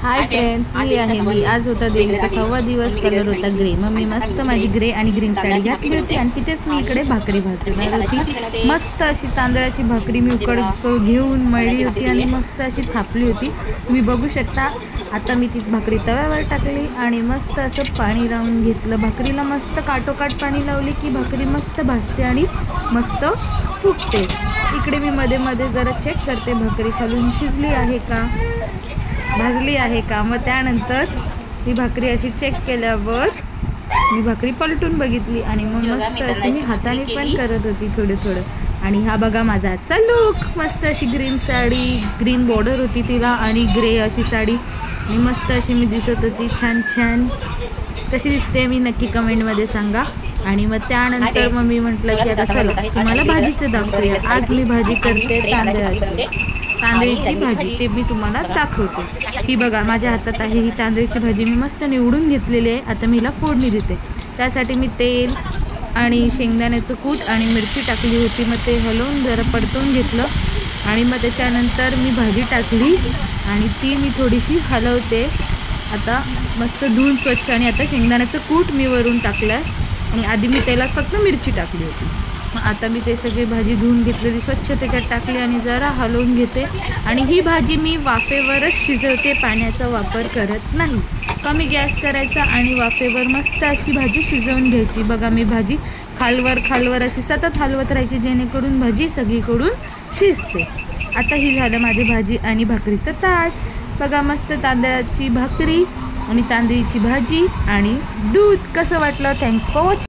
Hi friends, ही आहे मी. आज होता देवीचा 6वा दिवस. कलर होता ग्रे. मग मी मस्त माझी ग्रे आणि ग्रीन साडी घातली होती आणि तिथेच मी इकडे भाकरी भाजणार होती. मस्त अशी तांदळाची भाकरी मी घेऊन मळली होती आणि मस्त अशी थापली होती. तुम्ही बघू शकता. आता मी ती भाकरी तव्यावर टाकली आणि मस्त असं पाणी लावून घेतलं. भाकरीला मस्त काटोकाट पाणी लावली की भाकरी मस्त भाजते आणि मस्त फुगते. इकडे मी मध्ये मध्ये जरा चेक करते भाकरी खालून शिजली आहे का, भाजली आहे का. मग त्यानंतर ही भाकरी अशी चेक केल्यावर मी भाकरी पलटून बघितली आणि मग मस्त अशी मी हाताने पण करत होती थोडं थोडं. आणि हा बघा माझा आजचा लुक. मस्त अशी ग्रीन साडी, ग्रीन बॉर्डर होती तिला आणि ग्रे अशी साडी आणि मस्त अशी मी दिसत होती. छान छान कशी दिसते मी नक्की कमेंटमध्ये सांगा. आणि मग त्यानंतर मग मी म्हटलं की आता चला तुम्हाला भाजीचं दाखवूया. आज मी भाजी करते तांदळीची भाजी. ते मी तुम्हाला दाखवते. ही बघा माझ्या हातात आहे ही तांदळीची भाजी. मी मस्त निवडून घेतलेली आहे. आता मी हिला फोडणी देते. त्यासाठी मी तेल आणि शेंगदाण्याचं कूट आणि मिरची टाकली होती. मग ते हलवून जरा परतवून घेतलं आणि मग त्याच्यानंतर मी भाजी टाकली आणि ती मी थोडीशी हलवते. आता मस्त धुवून स्वच्छ. आणि आता शेंगदाण्याचं कूट मी वरून टाकलं आहे आणि आधी मी तेलात फक्त मिरची टाकली होती. मग आता मी ते सगळी भाजी धुवून घेतलेली स्वच्छ त्याच्यात टाकली आणि जरा हलवून घेते. आणि ही भाजी मी वाफेवरच शिजवते, पाण्याचा वापर करत नाही. कमी गॅस करायचा आणि वाफेवर मस्त अशी भाजी शिजवून घ्यायची. बघा मी भाजी खालवर अशी सतत हलवत राहायची जेणेकरून भाजी सगळीकडून शिजते. आता ही झालं माझी भाजी आणि भाकरीचं ताट. बघा मस्त तांदळाची भाकरी आणि तांदळीची भाजी आणि दूध. कसं वाटलं? Thanks for watching.